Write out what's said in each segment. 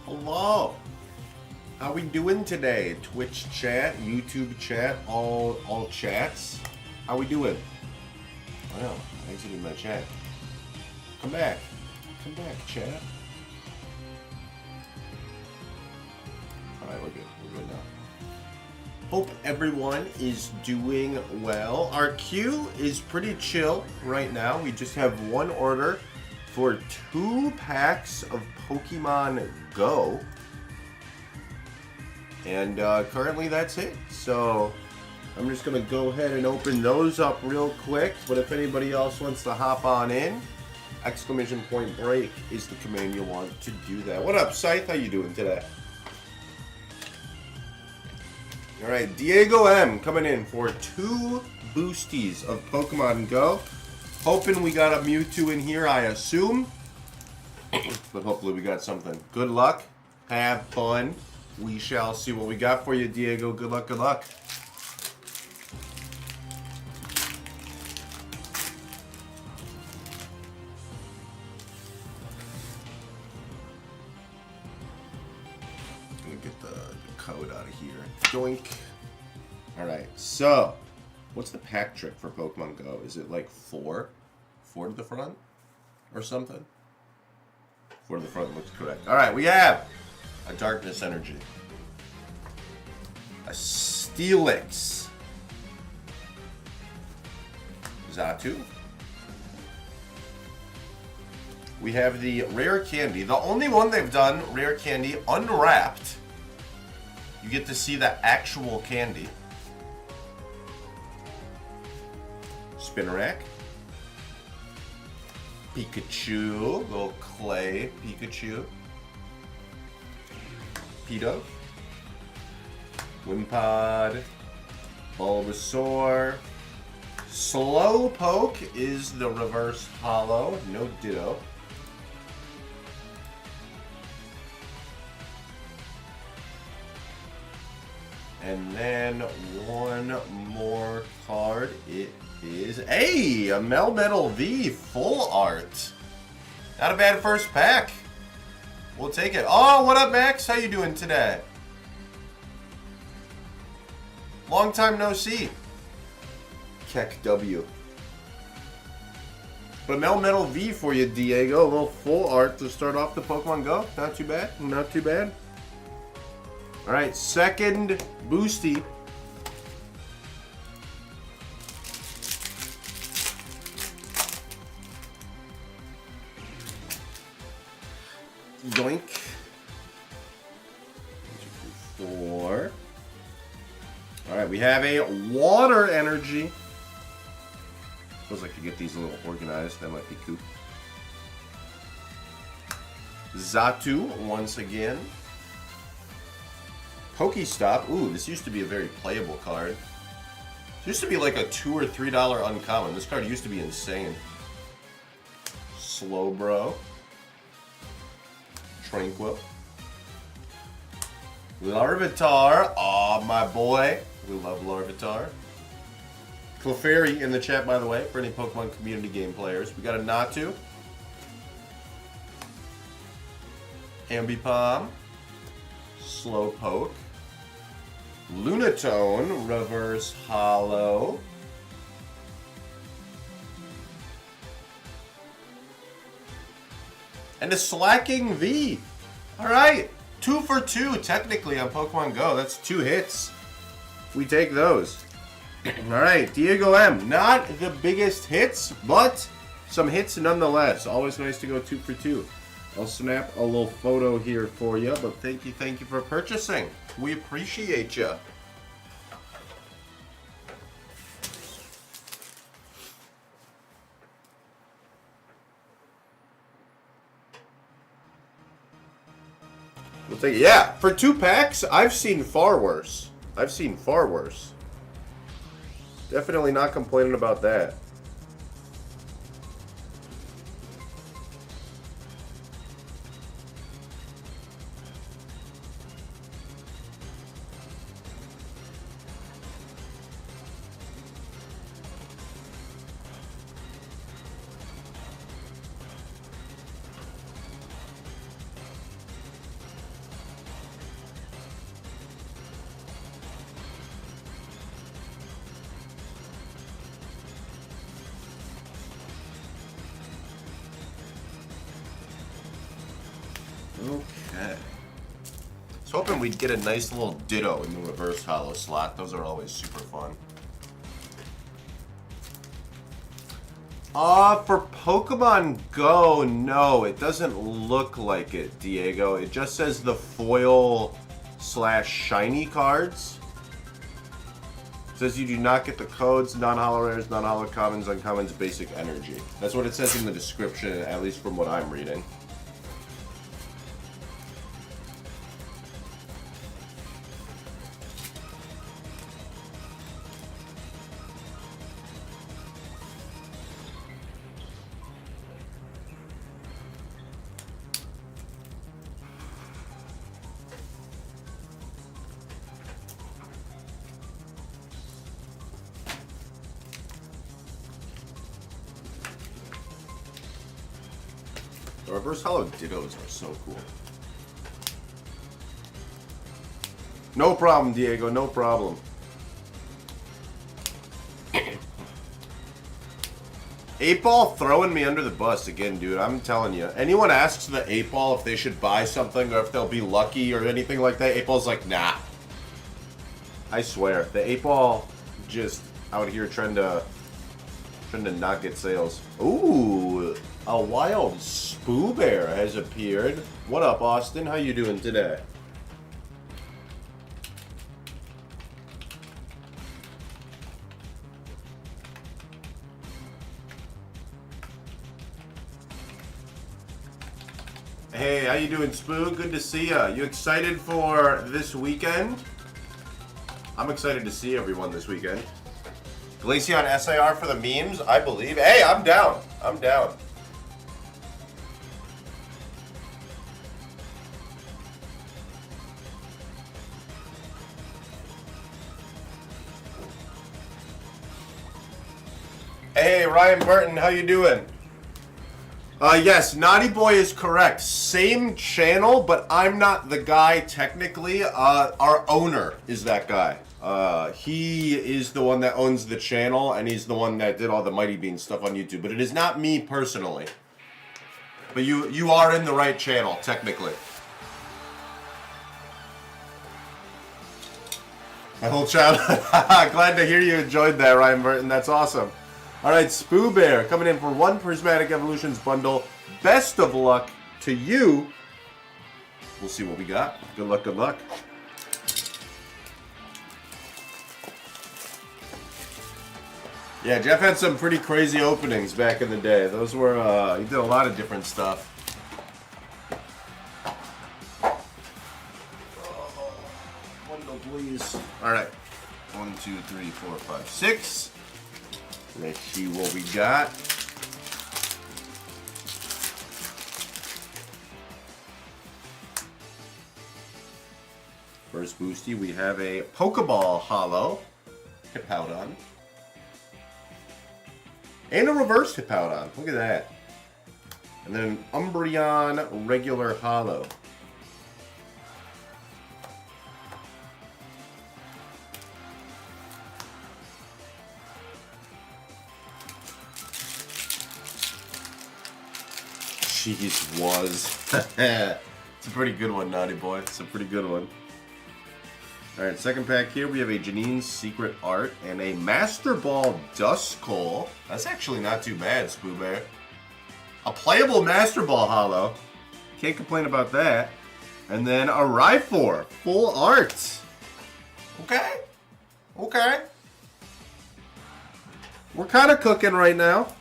Hello. How we doing today? Twitch chat, YouTube chat, all chats. How we doing? Well, I exited my chat. Come back. Come back, chat. Alright, we're good. We're good now. Hope everyone is doing well. Our queue is pretty chill right now. We just have one order for 2 packs of Pokemon Go. And currently that's it. So I'm just going to go ahead and open those up real quick. But if anybody else wants to hop on in, exclamation point break is the command you want to do that. What up, Scythe? How you doing today? Alright, Diego M coming in for 2 boosties of Pokemon Go. Hoping we got a Mewtwo in here, I assume. But hopefully we got something. Good luck. Have fun. We shall see what we got for you, Diego. Good luck, good luck. Gonna get the code out of here. Doink. Alright, so what's the pack trick for Pokemon Go? Is it like 4? 4 to the front? Or something? 4 to the front looks correct. Alright, we have a Darkness Energy, a Steelix, Xatu. We have the Rare Candy, the only one they've done, Rare Candy, unwrapped. You get to see the actual candy. Spinarak. Pikachu, little clay Pikachu. Pidove. Wimpod. Bulbasaur. Slowpoke is the reverse hollow. No Ditto. And then one more card. It is a Melmetal V full art. Not a bad first pack. We'll take it. Oh, what up, Max? How you doing today? Long time no see. Keck W. But Melmetal V for you, Diego. A little full art to start off the Pokemon Go. Not too bad. Not too bad. Alright, second boosty. Yoink. 1, 2, 3, 4. Alright, we have a Water Energy. Feels like you get these a little organized. That might be cool. Xatu, once again. Pokestop. Ooh, this used to be a very playable card. It used to be like a $2 or $3 uncommon. This card used to be insane. Slowbro. Tranquil. Larvitar. Aw, my boy. We love Larvitar. Clefairy in the chat, by the way, for any Pokemon community game players. We got a Natu. Ambipom. Slowpoke. Lunatone, reverse hollow. And a Slacking V. Alright, 2 for 2 technically on Pokemon Go. That's 2 hits. We take those. Alright, Diego M. Not the biggest hits, but some hits nonetheless. Always nice to go 2 for 2. I'll snap a little photo here for you, but thank you for purchasing. We appreciate you. We'll take it. Yeah, for 2 packs, I've seen far worse. I've seen far worse. Definitely not complaining about that. Okay. I was hoping we'd get a nice little Ditto in the reverse hollow slot. Those are always super fun. For Pokemon Go, no, it doesn't look like it, Diego. It just says the foil / shiny cards. It says you do not get the codes, non-holo rares, non-holo commons, uncommons, basic energy. That's what it says in the description, at least from what I'm reading. The reverse hollow Dittos are so cool. No problem, Diego, no problem. 8-Ball throwing me under the bus again, dude. I'm telling you. Anyone asks the 8-Ball if they should buy something or if they'll be lucky or anything like that, 8-Ball's like, nah. I swear. The 8-Ball just out here trying to not get sales. Ooh, a wild Spoo Bear has appeared. What up, Austin? How you doing today? Hey, how you doing, Spoo? Good to see ya. You excited for this weekend? I'm excited to see everyone this weekend. Glaceon SIR for the memes, I believe. Hey, I'm down. I'm down. Hey, Ryan Burton, how you doing? Yes, Naughty Boy is correct. Same channel, but I'm not the guy technically. Our owner is that guy. He is the one that owns the channel, and he's the one that did all the Mighty Bean stuff on YouTube. But it is not me personally. But you are in the right channel, technically. My whole childhood. Glad to hear you enjoyed that, Ryan Burton. That's awesome. All right, Spoo Bear coming in for 1 Prismatic Evolutions bundle. Best of luck to you. We'll see what we got. Good luck, good luck. Yeah, Jeff had some pretty crazy openings back in the day. Those were, he did a lot of different stuff. Bundle, please. All right. 1, 2, 3, 4, 5, 6. Let's see what we got. First boosty, we have a Pokeball Hollow Hippowdon. And a reverse Hippowdon. Look at that. And then an Umbreon regular Hollow. Jeez, was. It's a pretty good one, Naughty Boy. It's a pretty good one. Alright, second pack here, we have a Janine's Secret Art and a Master Ball Duskull. That's actually not too bad, Spoo Bear. A playable Master Ball Hollow. Can't complain about that. And then a Rhyhorn, full art. Okay. Okay. We're kind of cooking right now.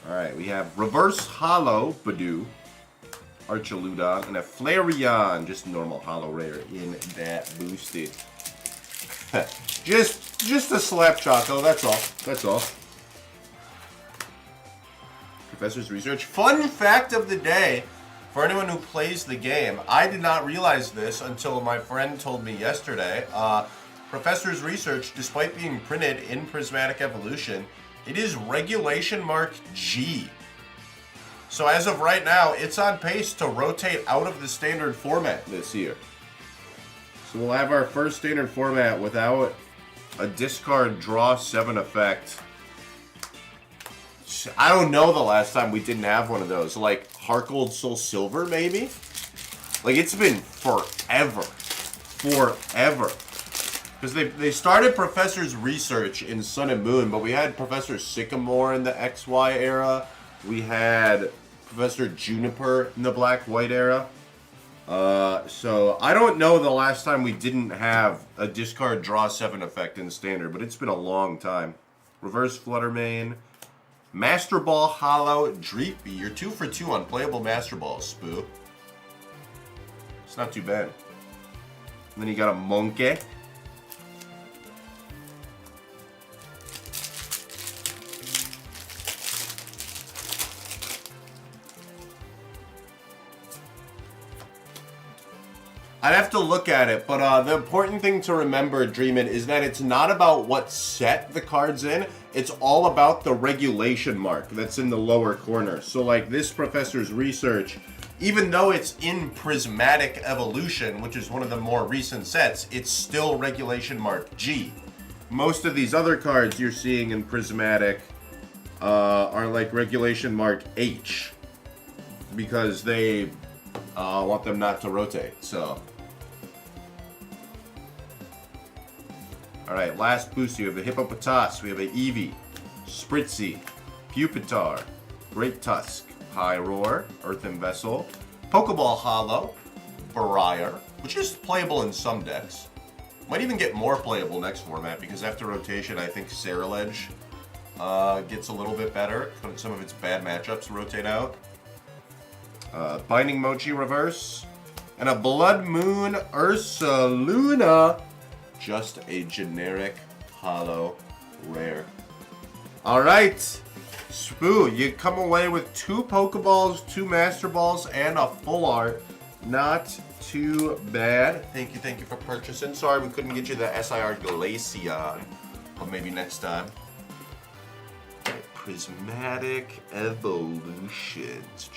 Alright, we have Reverse Hollow Badoo, Archaludon, and a Flareon, just normal Hollow Rare in that boosted. just a slap Choco, that's all. That's all. Professor's Research. Fun fact of the day, for anyone who plays the game, I did not realize this until my friend told me yesterday. Professor's Research, despite being printed in Prismatic Evolution, It is regulation mark G. So as of right now, it's on pace to rotate out of the standard format this year. So we'll have our first standard format without a discard draw 7 effect. I don't know the last time we didn't have one of those. Like Heartgold Soul Silver, maybe? Like, it's been forever. Forever. Because they started Professor's Research in Sun and Moon, but we had Professor Sycamore in the XY era. We had Professor Juniper in the Black-White era. So I don't know the last time we didn't have a discard draw 7 effect in Standard, but it's been a long time. Reverse Fluttermane. Master Ball Hollow Dreepy. You're 2 for 2 on playable Master Balls, Spoo. It's not too bad. And then you got a Monkey. I'd have to look at it, but the important thing to remember, Dreamin', is that it's not about what set the card's in. It's all about the regulation mark that's in the lower corner. So like this Professor's Research, even though it's in Prismatic Evolution, which is one of the more recent sets, it's still regulation mark G. Most of these other cards you're seeing in Prismatic are like regulation mark H, because they want them not to rotate, so... Alright, last booster. We have a Hippopotas, we have a Eevee, Spritzy, Pupitar, Great Tusk, High Roar, Earthen Vessel, Pokeball Hollow, Barrier, which is playable in some decks. Might even get more playable next format, because after rotation, I think Ceruledge gets a little bit better. Some of its bad matchups rotate out. Binding Mochi Reverse, and a Blood Moon Ursaluna. Just a generic hollow rare. Alright, Spoo, you come away with 2 Pokeballs, 2 Master Balls, and a full art. Not too bad. Thank you for purchasing. Sorry we couldn't get you the SIR Glaceon, but maybe next time. Prismatic Evolutions.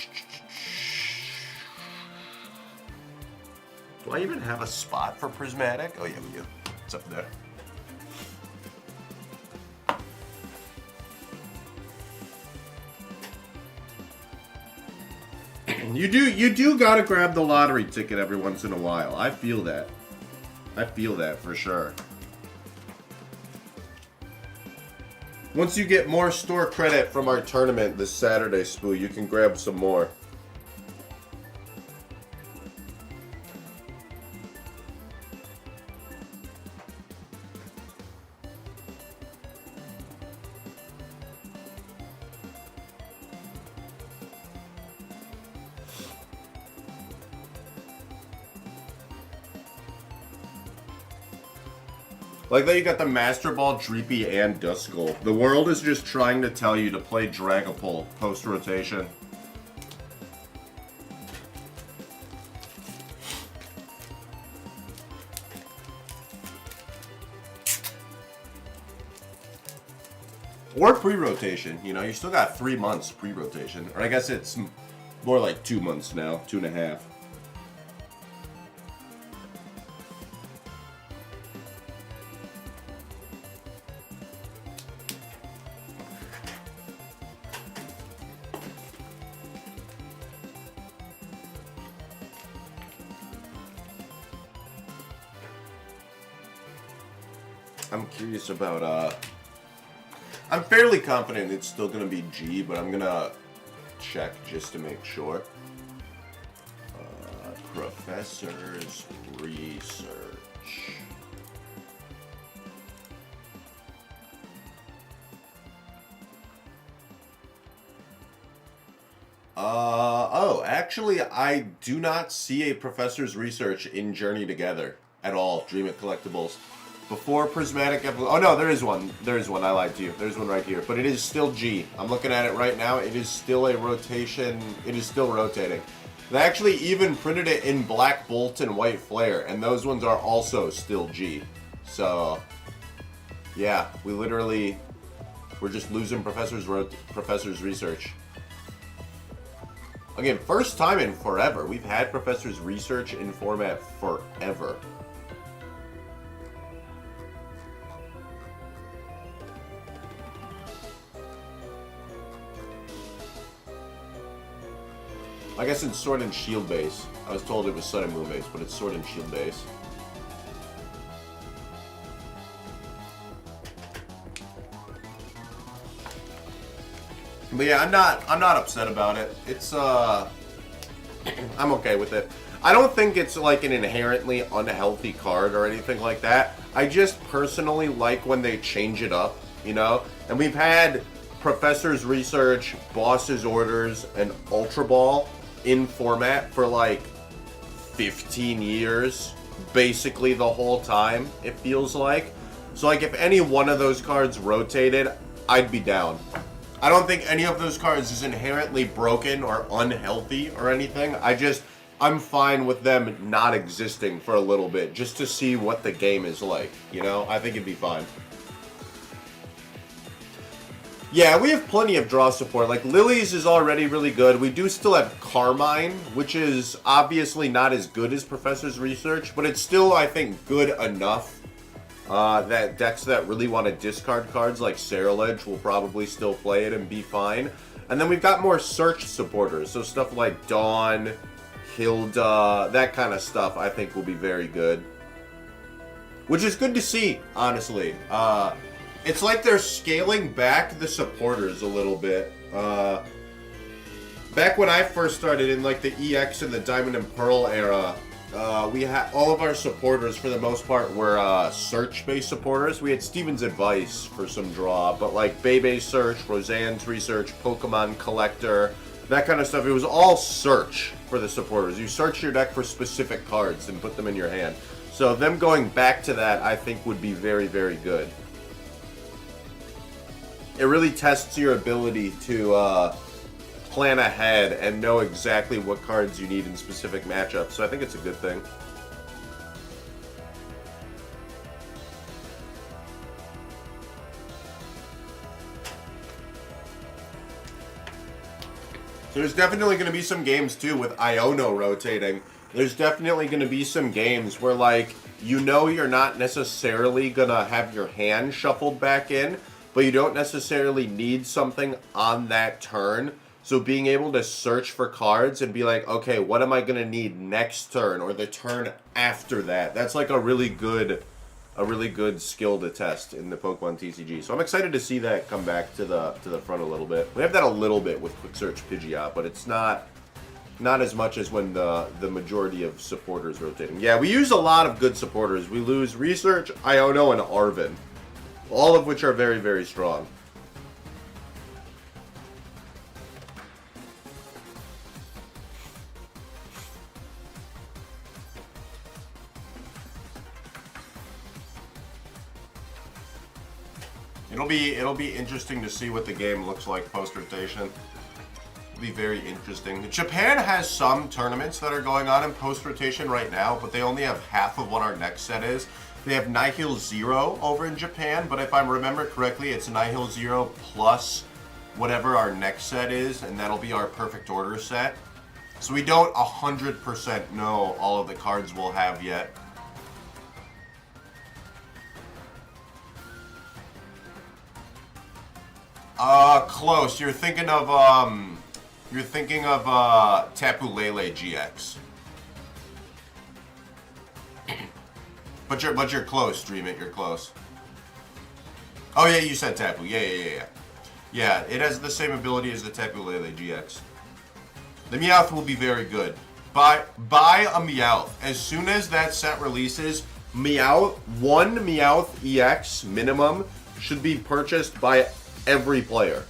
Do I even have a spot for Prismatic? Oh yeah, we do. It's up there. You do gotta grab the lottery ticket every once in a while. I feel that. I feel that for sure. Once you get more store credit from our tournament this Saturday, Spoo, you can grab some more. Like that you got the Master Ball, Dreepy, and Duskull. The world is just trying to tell you to play Dragapult post-rotation. Or pre-rotation, you know, you still got 3 months pre-rotation. Or I guess it's more like 2 months now, 2.5. I'm curious about, I'm fairly confident it's still going to be G, but I'm going to check just to make sure. Professor's Research. Oh, actually, I do not see a Professor's Research in Journey Together at all, Dream It Collectibles. Before Prismatic Evolution. Oh no, there is one. There is one. I lied to you. There's one right here. But it is still G. I'm looking at it right now. It is still a rotation. It is still rotating. They actually even printed it in Black Bolt and White Flare, and those ones are also still G. So, yeah, we literally We're just losing Professor's Research. Again, first time in forever. We've had Professor's Research in format forever. I guess it's Sword and Shield base. I was told it was Sun and Moon base, but it's Sword and Shield base. But yeah, I'm not upset about it. It's I'm okay with it. I don't think it's like an inherently unhealthy card or anything like that. I just personally like when they change it up, you know? And we've had Professor's Research, Boss's Orders, and Ultra Ball in format for like 15 years, basically the whole time, it feels like. So like if any one of those cards rotated, I'd be down. I don't think any of those cards is inherently broken or unhealthy or anything. I'm fine with them not existing for a little bit, just to see what the game is like, you know? I think it'd be fine. Yeah, we have plenty of draw support. Like, Lily's is already really good. We do still have Carmine, which is obviously not as good as Professor's Research, but it's still, I think, good enough that decks that really want to discard cards like Ceruledge will probably still play it and be fine. And then we've got more search supporters, so stuff like Dawn, Hilda, that kind of stuff I think will be very good. Which is good to see, honestly. It's like they're scaling back the supporters a little bit. Back when I first started in like the EX and the Diamond and Pearl era, we had all of our supporters for the most part were search-based supporters. We had Steven's Advice for some draw, but like Bebe's Search, Roseanne's Research, Pokemon Collector, that kind of stuff. It was all search for the supporters. You search your deck for specific cards and put them in your hand. So them going back to that, I think, would be very, very good. It really tests your ability to plan ahead and know exactly what cards you need in specific matchups. So I think it's a good thing. There's definitely going to be some games too with Iono rotating. There's definitely going to be some games where, like, you know you're not necessarily going to have your hand shuffled back in, but you don't necessarily need something on that turn. So being able to search for cards and be like, okay, what am I going to need next turn or the turn after that? That's like a really good skill to test in the Pokemon TCG. So I'm excited to see that come back to the front a little bit. We have that a little bit with Quick Search Pidgeot, but it's not as much as when the majority of supporters rotating. Yeah, we use a lot of good supporters. We lose Research, Iono, and Arven, all of which are very, very strong. It'll be interesting to see what the game looks like post-rotation. It'll be very interesting. Japan has some tournaments that are going on in post-rotation right now, but they only have half of what our next set is. They have Nihil Zero over in Japan, but if I remember correctly, it's Nihil Zero plus whatever our next set is, and that'll be our Perfect Order set. So we don't 100% know all of the cards we'll have yet. Close. You're thinking of Tapu Lele GX. But you're close, Dream It, you're close. Oh yeah, you said Tapu. Yeah. Yeah, it has the same ability as the Tapu Lele GX. The Meowth will be very good. Buy a Meowth. As soon as that set releases, one Meowth EX minimum should be purchased by every player.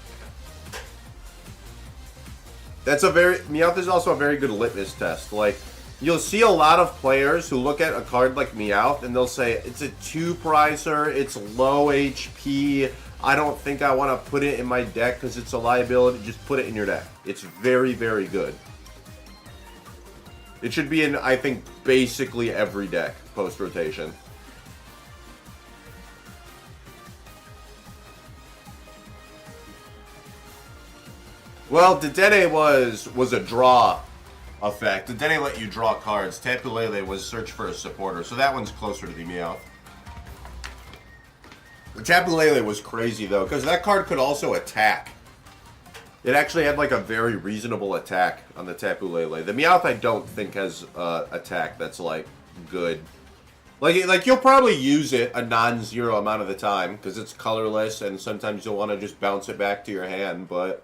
Meowth is also a very good litmus test. Like, you'll see a lot of players who look at a card like Meowth and they'll say, it's a 2-pricer, it's low HP, I don't think I want to put it in my deck because it's a liability. Just put it in your deck. It's very, very good. It should be in, I think, basically every deck post-rotation. Well, Dedenne was a draw effect. Dedenne let you draw cards. Tapu Lele was search for a supporter, so that one's closer to the Meowth. Tapu Lele was crazy, though, because that card could also attack. It actually had, like, a very reasonable attack on the Tapu Lele. The Meowth, I don't think, has attack that's, like, good. Like, you'll probably use it a non-zero amount of the time, because it's colorless, and sometimes you'll want to just bounce it back to your hand, but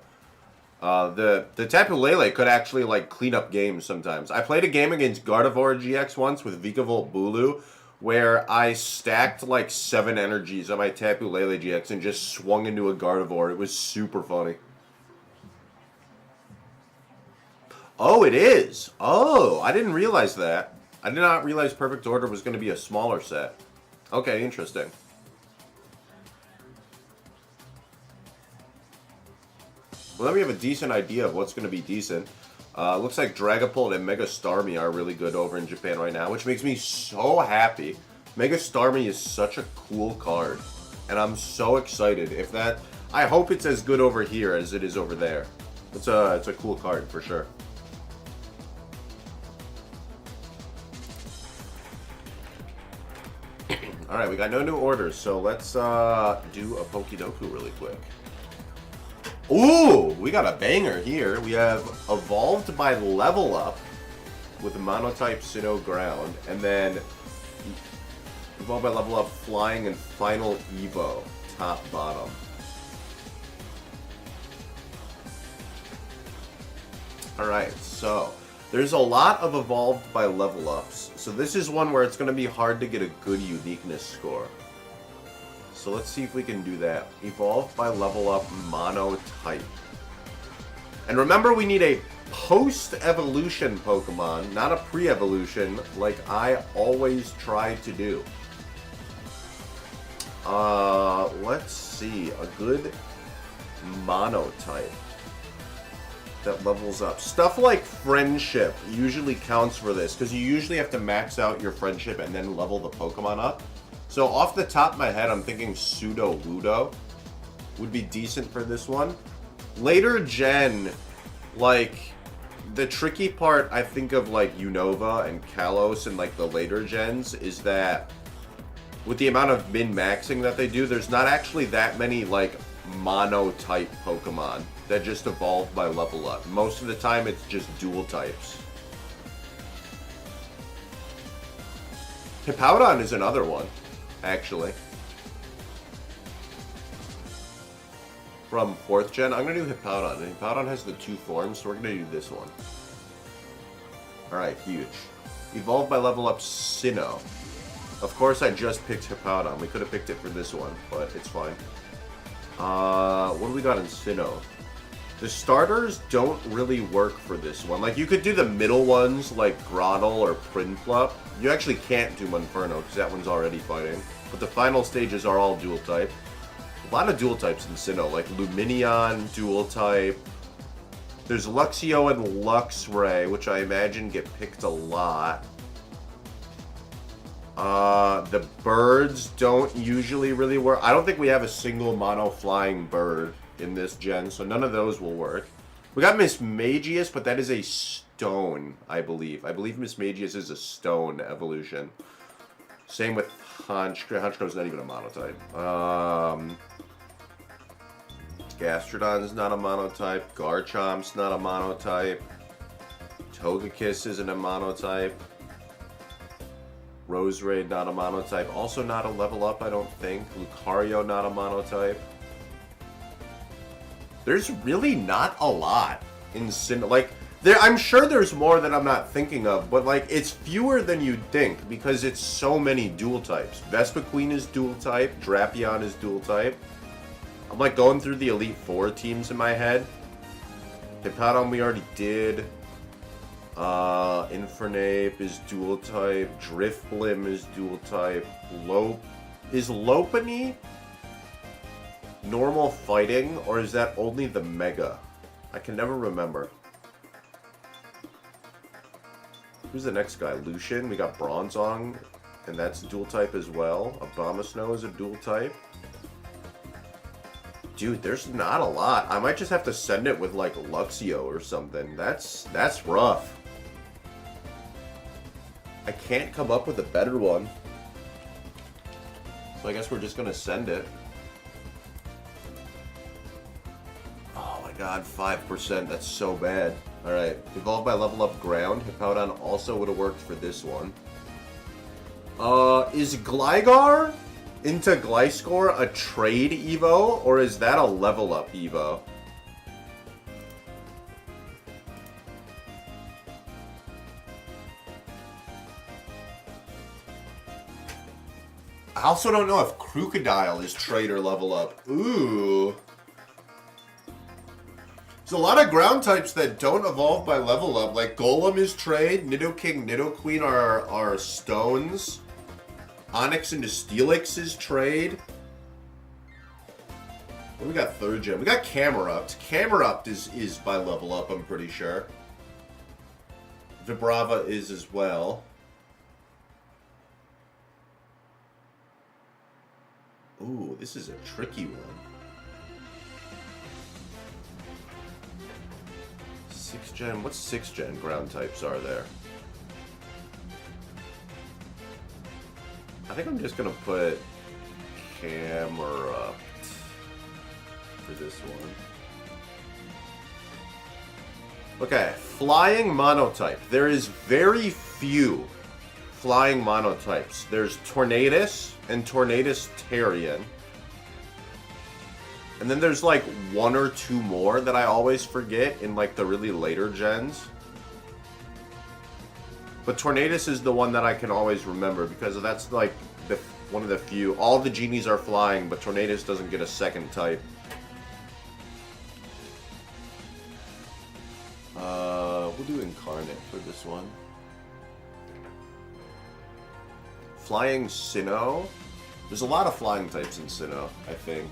the Tapu Lele could actually, like, clean up games sometimes. I played a game against Gardevoir GX once with Vikavolt Bulu, where I stacked like 7 energies on my Tapu Lele GX and just swung into a Gardevoir. It was super funny. Oh, it is. Oh, I didn't realize that. I did not realize Perfect Order was going to be a smaller set. Okay, interesting. Well, then we have a decent idea of what's going to be decent. Looks like Dragapult and Mega Starmie are really good over in Japan right now, which makes me so happy. Mega Starmie is such a cool card, and I'm so excited. If that, I hope it's as good over here as it is over there. It's a cool card for sure. All right, we got no new orders, so let's do a Pokédoku really quick. Ooh, we got a banger here. We have Evolved by Level Up with Monotype Sinnoh Ground, and then Evolved by Level Up Flying and Final Evo top bottom. Alright, so there's a lot of Evolved by Level Ups. So this is one where it's going to be hard to get a good uniqueness score. So let's see if we can do that. Evolved by Level Up Monotype. And remember, we need a post-evolution Pokemon, not a pre-evolution, like I always try to do. Let's see. A good Monotype that levels up. Stuff like Friendship usually counts for this, because you usually have to max out your Friendship and then level the Pokemon up. So off the top of my head, I'm thinking Sudowoodo would be decent for this one. Later gen, like, the tricky part I think of like Unova and Kalos and like the later gens is that with the amount of min-maxing that they do, there's not actually that many like mono-type Pokemon that just evolve by level up. Most of the time it's just dual types. Hippowdon is another one, actually. From 4th gen, I'm going to do Hippowdon. And Hippowdon has the 2 forms, so we're going to do this one. Alright, huge. Evolved by level up Sinnoh. Of course, I just picked Hippowdon. We could have picked it for this one, but it's fine. What do we got in Sinnoh? The starters don't really work for this one. Like, you could do the middle ones, like Groddle or Prinplup. You actually can't do Monferno, because that one's already fighting. But the final stages are all dual type. A lot of dual types in Sinnoh, like Luminion, dual type. There's Luxio and Luxray, which I imagine get picked a lot. The birds don't usually really work. I don't think we have a single mono flying bird in this gen, so none of those will work. We got Mismagius, but that is a stone, I believe. I believe Mismagius is a stone evolution. Same with Honchkrow. Honchkrow's not even a monotype. Gastrodon's not a monotype. Garchomp's not a monotype. Togekiss isn't a monotype. Roserade not a monotype. Also not a level up, I don't think. Lucario not a monotype. There's really not a lot in Sinnoh. Like, I'm sure there's more that I'm not thinking of, but like, it's fewer than you'd think because it's so many dual types. Vespiquen is dual type. Drapion is dual type. I'm like going through the Elite Four teams in my head. Hippowdon we already did. Infernape is dual type. Drifblim is dual type. Is Lopunny normal fighting, or is that only the Mega? I can never remember. Who's the next guy? Lucian. We got Bronzong, and that's dual type as well. Abomasnow is a dual type. Dude, there's not a lot. I might just have to send it with like Luxio or something. That's rough. I can't come up with a better one. So I guess we're just gonna send it. Oh my god, 5%. That's so bad. Alright. Evolved by level up ground. Hippowdon also would have worked for this one. Is Gligar into Gliscor a trade Evo, or is that a level up Evo? I also don't know if Crocodile is trade or level up. Ooh. There's a lot of ground types that don't evolve by level up. Like Golem is trade, Nidoking, Nidoqueen are stones. Onix into Steelix is trade. What we got third gen? We got Camerupt. Camerupt is by level up, I'm pretty sure. Vibrava is as well. Ooh, this is a tricky one. 6th gen? What 6th gen ground types are there? I think I'm just gonna put Camerupt for this one. Okay, flying monotype. There is very few flying monotypes. There's Tornadus and Tornadus Terrian. And then there's like one or two more that I always forget in like the really later gens. But Tornadus is the one that I can always remember because that's like one of the few. All the genies are flying, but Tornadus doesn't get a second type. We'll do Incarnate for this one. Flying Sinnoh. There's a lot of flying types in Sinnoh, I think.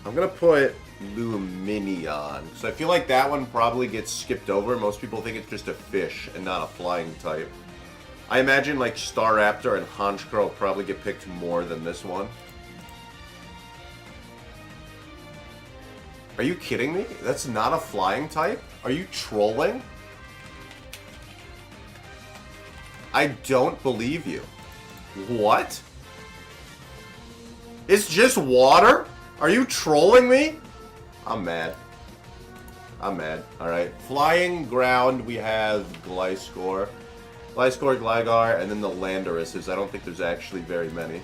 I'm going to put Lumineon, because I feel like that one probably gets skipped over. Most people think it's just a fish and not a flying type. I imagine like Staraptor and Honchkrow probably get picked more than this one. Are you kidding me? That's not a flying type? Are you trolling? I don't believe you. What? It's just water? Are you trolling me? I'm mad. I'm mad. Alright. Flying ground, we have Gliscor. Gliscor, Gligar, and then the Landorus. I don't think there's actually very many.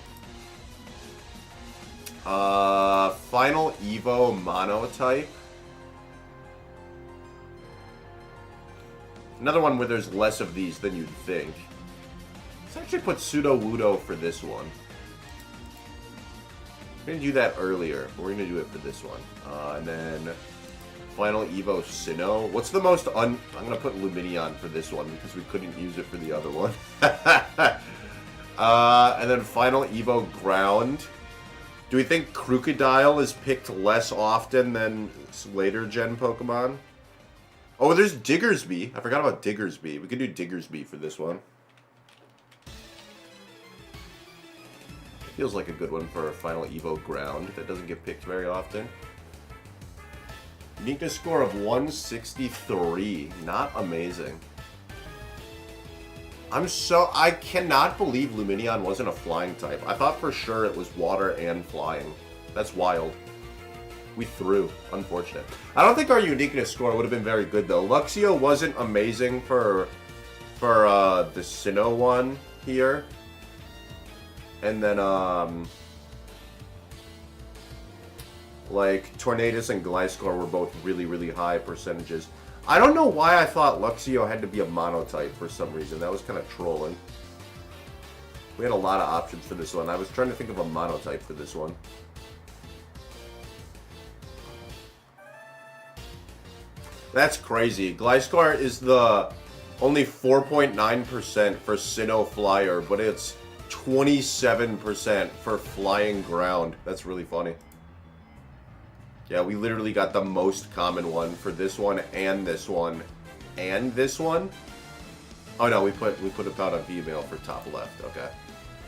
Final Evo Monotype. Another one where there's less of these than you'd think. Let's actually put Sudowoodo for this one. We're going to do that earlier, but we're going to do it for this one. And then Final Evo Sinnoh. What's the most I'm going to put Lumineon for this one because we couldn't use it for the other one. And then Final Evo Ground. Do we think Crocodile is picked less often than later gen Pokemon? Oh, there's Diggersby. I forgot about Diggersby. We could do Diggersby for this one. Feels like a good one for a Final Evo Ground that doesn't get picked very often. Uniqueness score of 163. Not amazing. I cannot believe Lumineon wasn't a flying type. I thought for sure it was water and flying. That's wild. We threw. Unfortunate. I don't think our uniqueness score would have been very good though. Luxio wasn't amazing for the Sinnoh one here. And then, like, Tornadus and Gliscor were both really, really high percentages. I don't know why I thought Luxio had to be a monotype for some reason. That was kind of trolling. We had a lot of options for this one. I was trying to think of a monotype for this one. That's crazy. Gliscor is the only 4.9% for Sinnoh Flyer, but it's 27% for Flying Ground. That's really funny. Yeah, we literally got the most common one for this one and this one and this one. Oh no, we put it out on female for top left. Okay,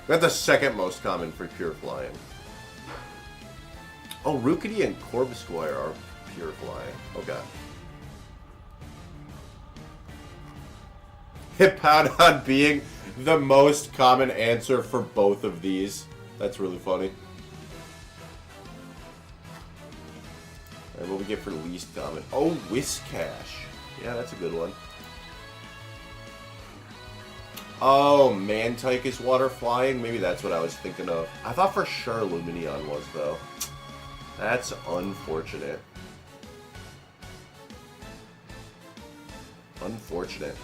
we got the second most common for pure flying. Oh, Rookity and Corvusquire are pure flying. Okay. Hippowdon being the most common answer for both of these. That's really funny. Alright, what we get for least common? Oh, Whiscash. Yeah, that's a good one. Oh, Mantike is water flying? Maybe that's what I was thinking of. I thought for sure Lumineon was, though. That's unfortunate. Unfortunate.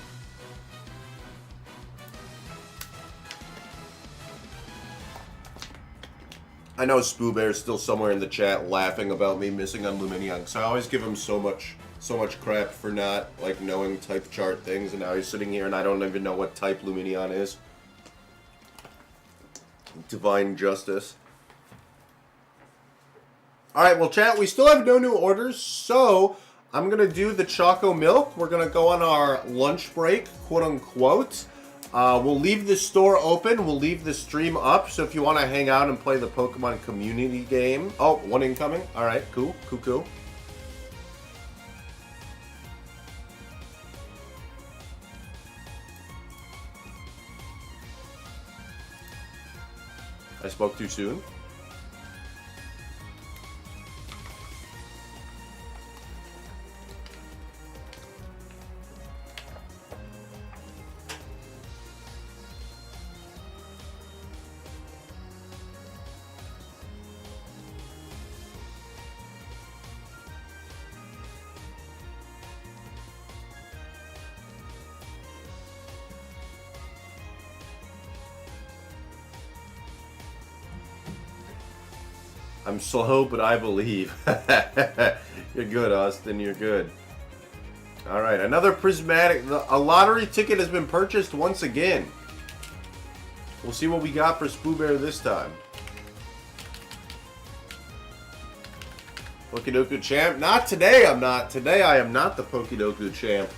I know Spoo Bear is still somewhere in the chat laughing about me missing on Lumineon, so I always give him so much crap for not like knowing type chart things, and now he's sitting here and I don't even know what type Lumineon is. Divine justice. Alright, well chat, we still have no new orders, so I'm gonna do the Choco Milk. We're gonna go on our lunch break, quote unquote. We'll leave the store open. We'll leave the stream up. So if you want to hang out and play the Pokemon community game. Oh, one incoming. All right, cool, cool, cool. I spoke too soon. I'm slow, but I believe. You're good, Austin. You're good. All right, another prismatic. A lottery ticket has been purchased once again. We'll see what we got for Spoo Bear this time. Pokedoku champ? Not today. I'm not. Today I am not the Pokedoku champ.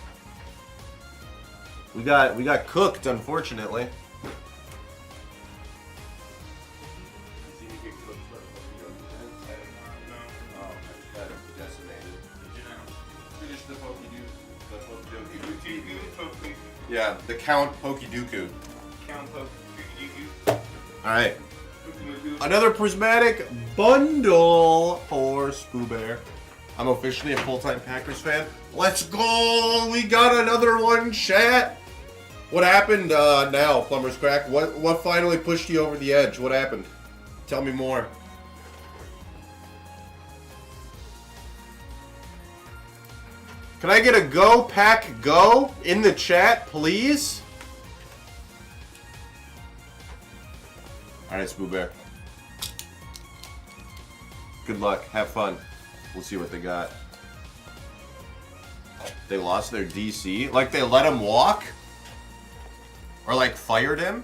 We got cooked, unfortunately. Yeah, the Count Pokedoku. Count Pokedoku. Alright. Another prismatic bundle for Spoo Bear. I'm officially a full-time Packers fan. Let's go! We got another one, chat! What happened now, Plumber's Crack? What finally pushed you over the edge? What happened? Tell me more. Can I get a go, pack, go in the chat, please? Alright, Spoo Bear. Good luck. Have fun. We'll see what they got. They lost their DC? Like they let him walk? Or like fired him?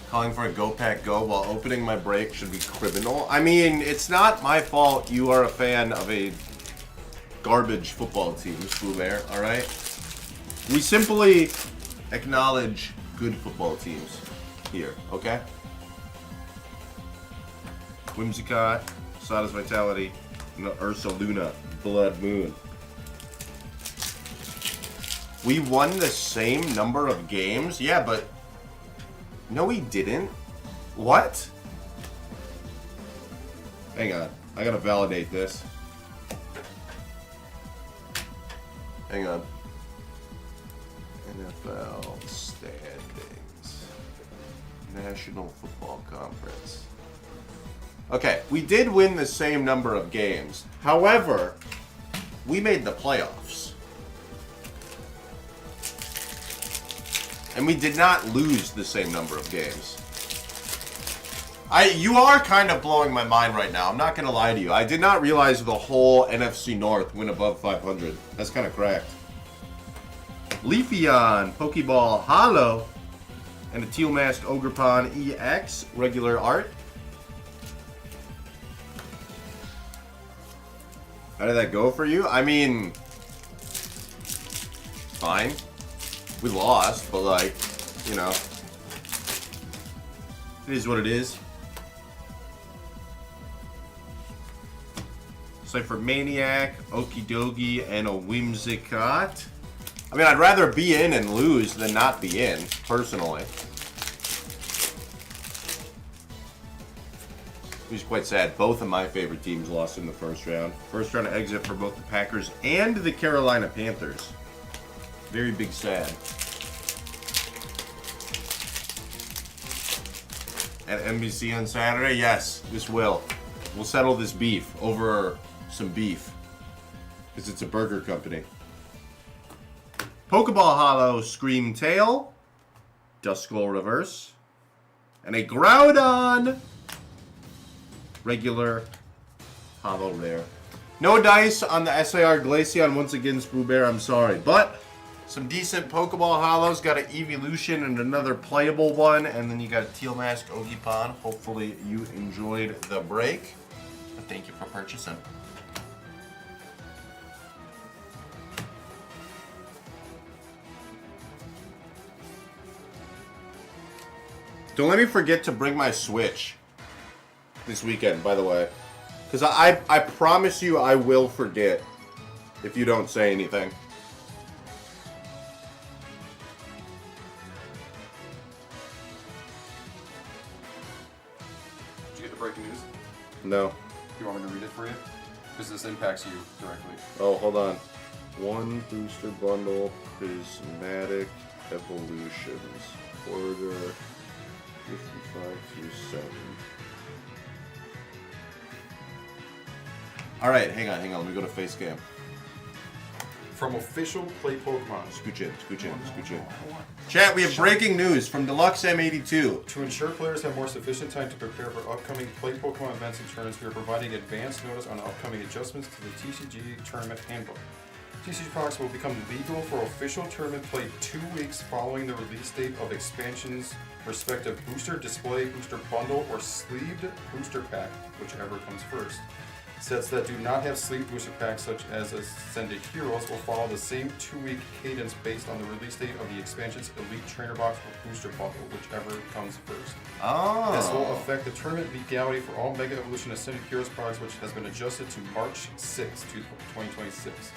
Calling for a go pack go while opening my break should be criminal. I mean, it's not my fault you are a fan of a garbage football team, Spoo Bear, alright? We simply acknowledge good football teams here, okay? Whimsicott, Sada's Vitality, and the Ursaluna, Blood Moon. We won the same number of games? Yeah, but... No, we didn't. What? Hang on. I gotta validate this. Hang on. NFL standings. National Football Conference. Okay, we did win the same number of games. However, we made the playoffs. And we did not lose the same number of games. You are kind of blowing my mind right now. I'm not going to lie to you. I did not realize the whole NFC North went above 500. That's kind of cracked. Leafeon, Pokeball Hollow, and a Teal Masked Ogrepon EX, regular art. How did that go for you? I mean, fine. We lost, but like, you know, it is what it is. So for Maniac, Okie Dokie, and a Whimsicott. I mean, I'd rather be in and lose than not be in, personally. It was quite sad. Both of my favorite teams lost in the first round. First round exit for both the Packers and the Carolina Panthers. Very big sad. At NBC on Saturday? Yes, this will. We'll settle this beef over some beef. Because it's a burger company. Pokeball Hollow Scream Tail. Duskull Reverse. And a Groudon. Regular Hollow Rare. No dice on the SAR Glaceon once again, Spoo Bear. I'm sorry. But some decent Pokeball Hollows. Got an Evolution and another playable one. And then you got a Teal Mask Ogiepon. Hopefully you enjoyed the break. But thank you for purchasing. Don't let me forget to bring my Switch this weekend, by the way. Because I promise you I will forget if you don't say anything. Did you get the breaking news? No. You want me to read it for you? Because this impacts you directly. Oh, hold on. One booster bundle, prismatic evolutions. Order 5527. Alright, hang on. Let me go to face cam. From official Play Pokemon. Scooch in. Chat, we have breaking news from Deluxe M82. To ensure players have more sufficient time to prepare for upcoming Play Pokemon events and tournaments, we are providing advance notice on upcoming adjustments to the TCG Tournament Handbook. TCG products will become legal for official tournament play 2 weeks following the release date of expansions, respective booster display, booster bundle, or sleeved booster pack, whichever comes first. Sets that do not have sleeved booster packs, such as Ascended Heroes, will follow the same 2-week cadence based on the release date of the expansion's Elite Trainer Box or booster bundle, whichever comes first. Oh. This will affect the tournament legality for all Mega Evolution Ascended Heroes products, which has been adjusted to March 6, 2026.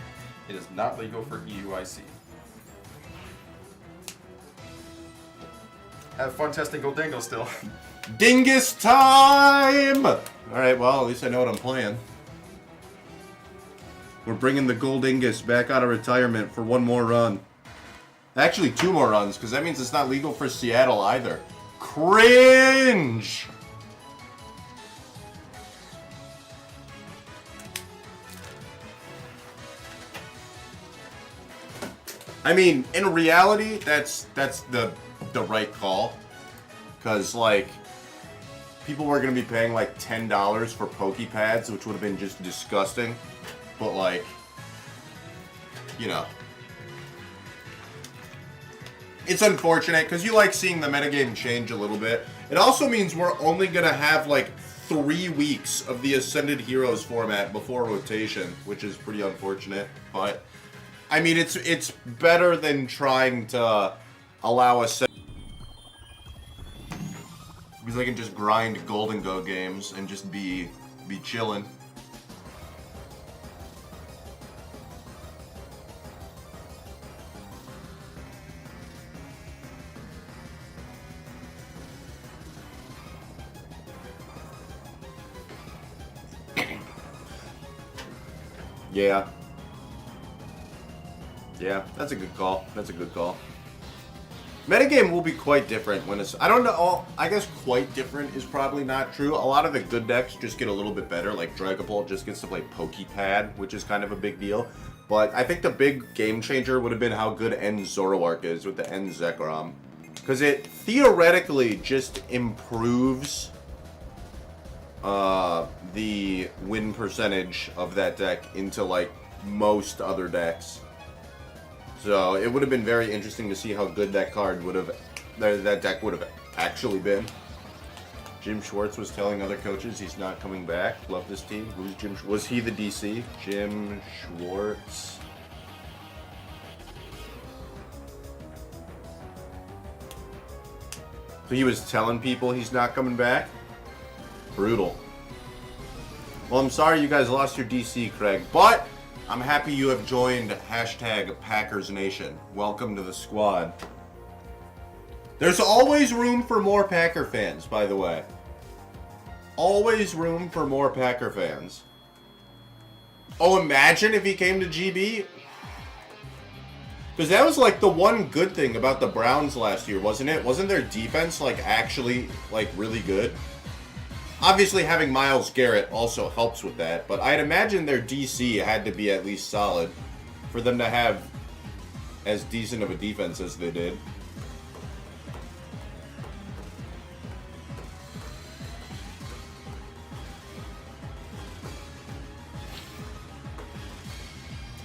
It is not legal for EUIC. Have fun testing Goldingo still. Dingus time! Alright, well, at least I know what I'm playing. We're bringing the Goldingus back out of retirement for one more run. Actually, 2 more runs, because that means it's not legal for Seattle either. Cringe! I mean, in reality, that's the right call. Because, like, people were going to be paying, like, $10 for Pokepads, which would have been just disgusting. But, like, you know. It's unfortunate, because you like seeing the metagame change a little bit. It also means we're only going to have, like, 3 weeks of the Ascended Heroes format before rotation, which is pretty unfortunate. But, I mean, it's better than trying to allow us... Because I can just grind Golden Go games and just be chillin'. Yeah. Yeah, that's a good call. That's a good call. Metagame will be quite different when it's... I don't know... I guess quite different is probably not true. A lot of the good decks just get a little bit better. Like Dragapult just gets to play Pokepad, which is kind of a big deal. But I think the big game changer would have been how good N Zoroark is with the N Zekrom. Because it theoretically just improves the win percentage of that deck into like most other decks. So it would have been very interesting to see how good that card would have, that deck would have actually been. Jim Schwartz was telling other coaches he's not coming back. Love this team. Who's Jim? Was he the DC? Jim Schwartz. So he was telling people he's not coming back? Brutal. Well, I'm sorry you guys lost your DC, Craig, but I'm happy you have joined hashtag Packers Nation. Welcome to the squad. There's always room for more Packer fans, by the way. Always room for more Packer fans. Oh, imagine if he came to GB. Because that was like the one good thing about the Browns last year, wasn't it? Wasn't their defense like actually like really good? Obviously having Myles Garrett also helps with that, but I'd imagine their DC had to be at least solid for them to have as decent of a defense as they did.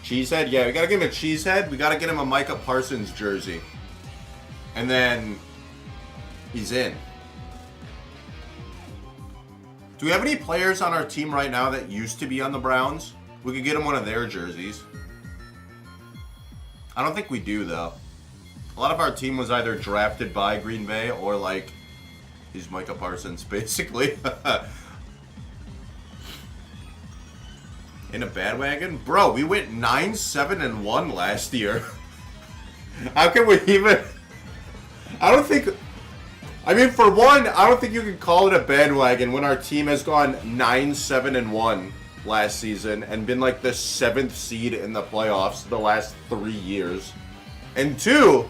Cheesehead? Yeah, we gotta get him a cheesehead. We gotta get him a Micah Parsons jersey. And then he's in. Do we have any players on our team right now that used to be on the Browns? We could get him one of their jerseys. I don't think we do, though. A lot of our team was either drafted by Green Bay or, like, he's Micah Parsons, basically. In a bandwagon? Bro, we went 9-7-1 last year. How can we even... I don't think... I mean, for one, I don't think you can call it a bandwagon when our team has gone 9-7-1 last season and been like the 7th seed in the playoffs the last 3 years. And two,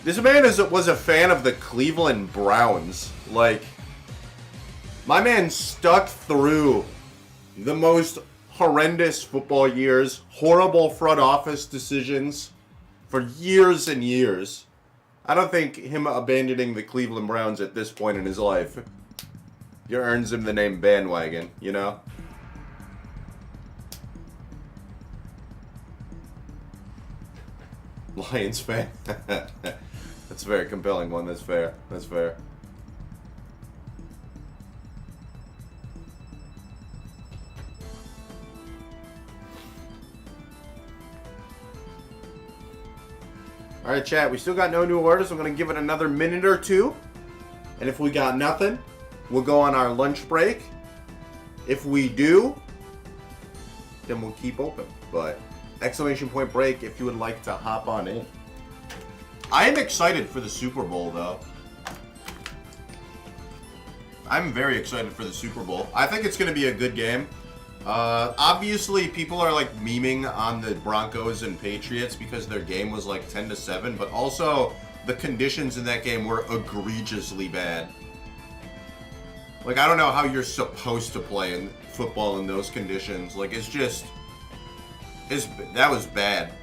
this man was a fan of the Cleveland Browns. Like, my man stuck through the most horrendous football years, horrible front office decisions for years and years. I don't think him abandoning the Cleveland Browns at this point in his life earns him the name bandwagon, you know? Lions fan. That's a very compelling one. That's fair. That's fair. Alright, chat, we still got no new orders. I'm going to give it another minute or two. And if we got nothing, we'll go on our lunch break. If we do, then we'll keep open. But exclamation point break if you would like to hop on in. I am excited for the Super Bowl, though. I'm very excited for the Super Bowl. I think it's going to be a good game. Obviously, people are like memeing on the Broncos and Patriots because their game was like 10-7, but also the conditions in that game were egregiously bad. Like, I don't know how you're supposed to play in football in those conditions. Like, that was bad.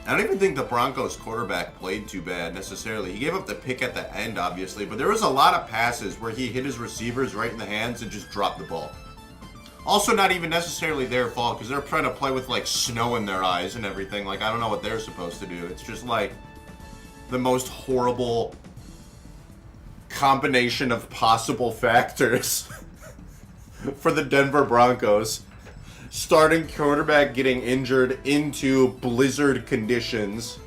I don't even think the Broncos quarterback played too bad necessarily. He gave up the pick at the end, obviously, but there was a lot of passes where he hit his receivers right in the hands and just dropped the ball. Also, not even necessarily their fault because they're trying to play with like snow in their eyes and everything. Like, I don't know what they're supposed to do. It's just like the most horrible combination of possible factors for the Denver Broncos. Starting quarterback getting injured into blizzard conditions.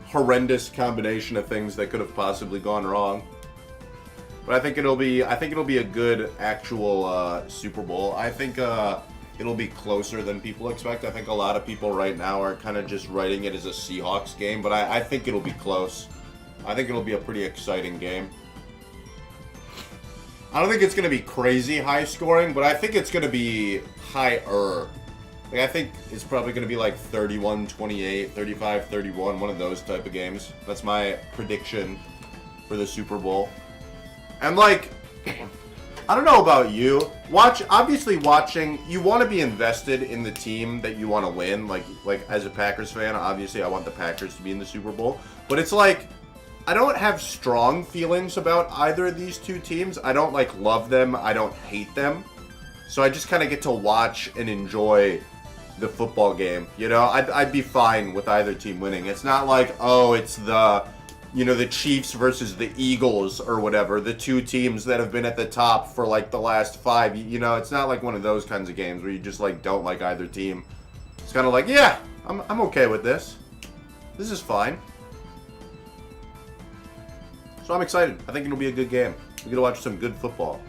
Horrendous combination of things that could have possibly gone wrong. But I think it'll be a good actual Super Bowl. I think it'll be closer than people expect. I think a lot of people right now are kind of just writing it as a Seahawks game, but I think it'll be close. I think it'll be a pretty exciting game. I don't think it's going to be crazy high scoring, but I think it's going to be higher. Like, I think it's probably going to be like 31-28, 35-31, one of those type of games. That's my prediction for the Super Bowl. And like, I don't know about you. Obviously watching, you want to be invested in the team that you want to win. Like as a Packers fan, obviously I want the Packers to be in the Super Bowl. But it's like, I don't have strong feelings about either of these two teams. I don't like love them. I don't hate them. So I just kind of get to watch and enjoy the football game. You know, I'd be fine with either team winning. It's not like, oh, it's the, you know, the Chiefs versus the Eagles or whatever, the two teams that have been at the top for like the last 5. You know, it's not like one of those kinds of games where you just like don't like either team. It's kind of like, yeah, I'm okay with this. This is fine. So I'm excited. I think it'll be a good game. We get to watch some good football.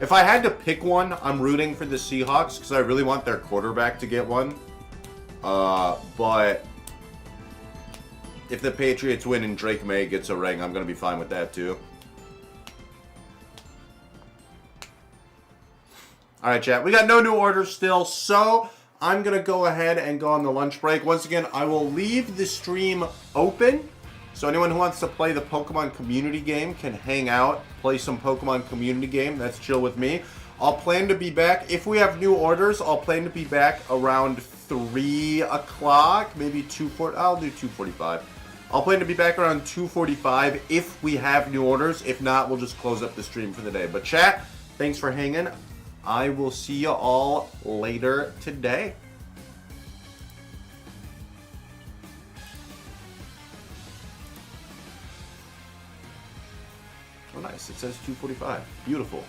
If I had to pick one, I'm rooting for the Seahawks because I really want their quarterback to get one. But if the Patriots win and Drake May gets a ring, I'm going to be fine with that too. All right, chat. We got no new orders still, so I'm going to go ahead and go on the lunch break. Once again, I will leave the stream open. So anyone who wants to play the Pokemon community game can hang out, play some Pokemon community game. That's chill with me. I'll plan to be back. If we have new orders, I'll plan to be back around 3 o'clock, maybe 2:40. I'll do 2:45. I'll plan to be back around 2:45 if we have new orders. If not, we'll just close up the stream for the day. But chat, thanks for hanging. I will see you all later today. Oh, nice. It says 2:45. Beautiful.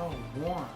so warm.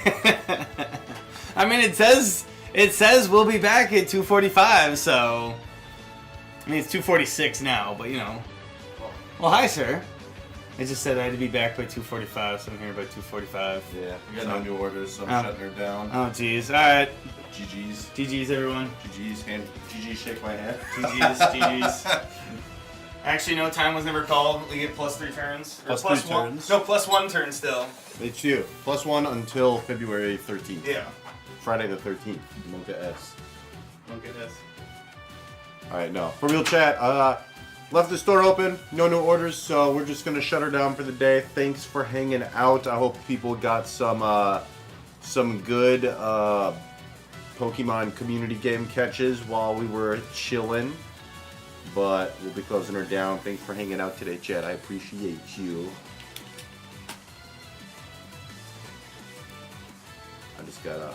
I mean, it says we'll be back at 2:45. So, I mean, it's 2:46 now, but you know. Well, hi, sir. I just said I had to be back by 2:45, so I'm here by 2:45. Yeah, we got no new orders, so I'm shutting her down. Oh, jeez. All right. GG's. GG's, everyone. GG's. GG, shake my hand. GG's. Actually, no, time was never called. We get +3 turns. Plus Or 3 one, turns. No, +1 turn still. It's you. +1 until February 13th. Yeah. Friday the 13th. Mocha S. Look at this. Alright, no. For real chat, left the store open. No new orders, so we're just going to shut her down for the day. Thanks for hanging out. I hope people got some good Pokemon community game catches while we were chilling. But we'll be closing her down. Thanks for hanging out today, chat. I appreciate you. I just gotta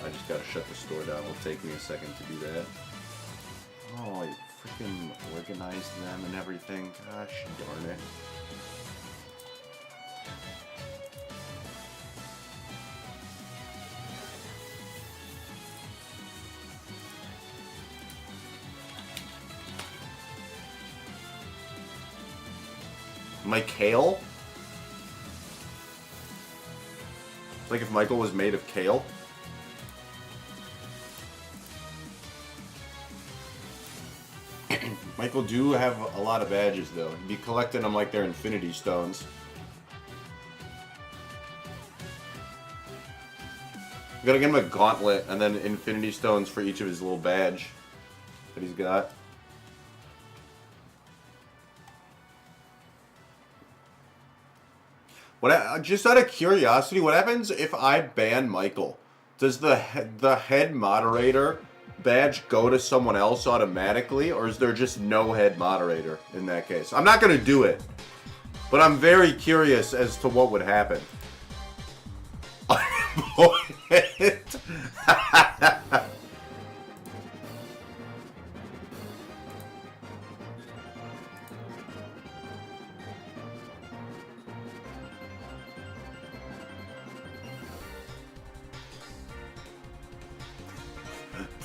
shut the store down. It'll take me a second to do that. Oh, I freaking organized them and everything. Gosh darn it. Kale? It's like if Michael was made of kale. Michael do have a lot of badges though. He'd be collecting them like they're Infinity Stones. We gotta get him a gauntlet and then Infinity Stones for each of his little badge that he's got. Just out of curiosity, what happens if I ban Michael? Does the head moderator badge go to someone else automatically, or is there just no head moderator in that case? I'm not going to do it, but I'm very curious as to what would happen.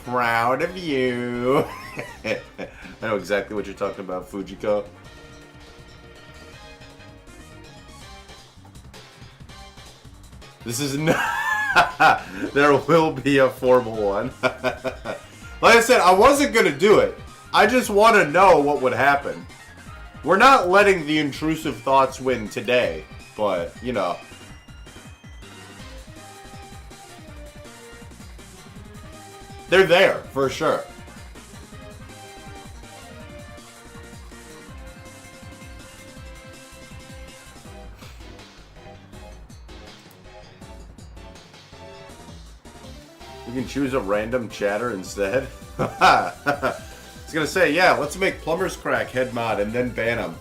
Proud of you. I know exactly what you're talking about, Fujiko. This is not... There will be a formal one. Like I said, I wasn't going to do it. I just want to know what would happen. We're not letting the intrusive thoughts win today, but, you know... They're there, for sure. We can choose a random chatter instead. I was gonna say, yeah, let's make Plumber's Crack head mod and then ban him.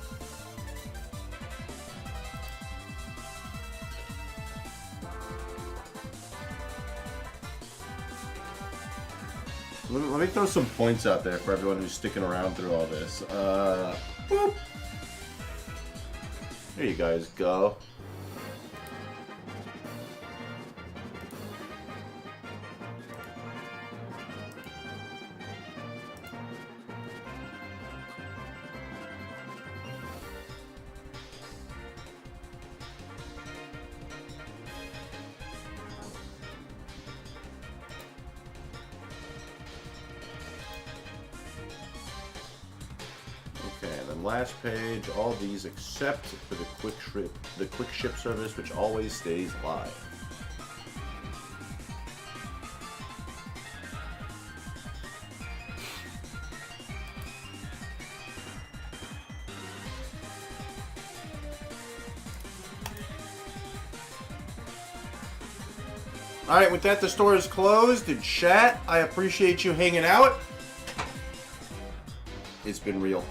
Let me throw some points out there for everyone who's sticking around through all this. Boop. There you guys go. Last page, all these except for the quick ship service, which always stays live. All right, with that, the store is closed. And chat, I appreciate you hanging out. It's been real.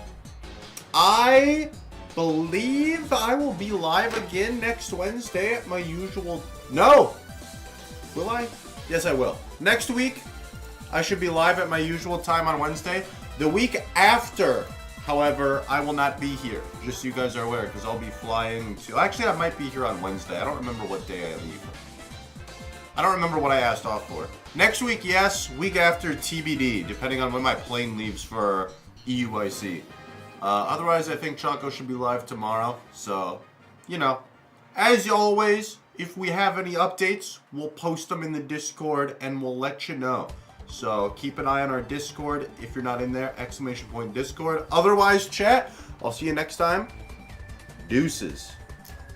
I believe I will be live again next Wednesday at my usual... No! Will I? Yes, I will. Next week, I should be live at my usual time on Wednesday. The week after, however, I will not be here. Just so you guys are aware, because I'll be flying to... Actually, I might be here on Wednesday. I don't remember what day I leave. I don't remember what I asked off for. Next week, yes. Week after, TBD, depending on when my plane leaves for EUIC. Otherwise, I think Choco should be live tomorrow. So, you know, as always, if we have any updates, we'll post them in the Discord and we'll let you know. So keep an eye on our Discord. If you're not in there, !Discord. Otherwise, chat, I'll see you next time. Deuces.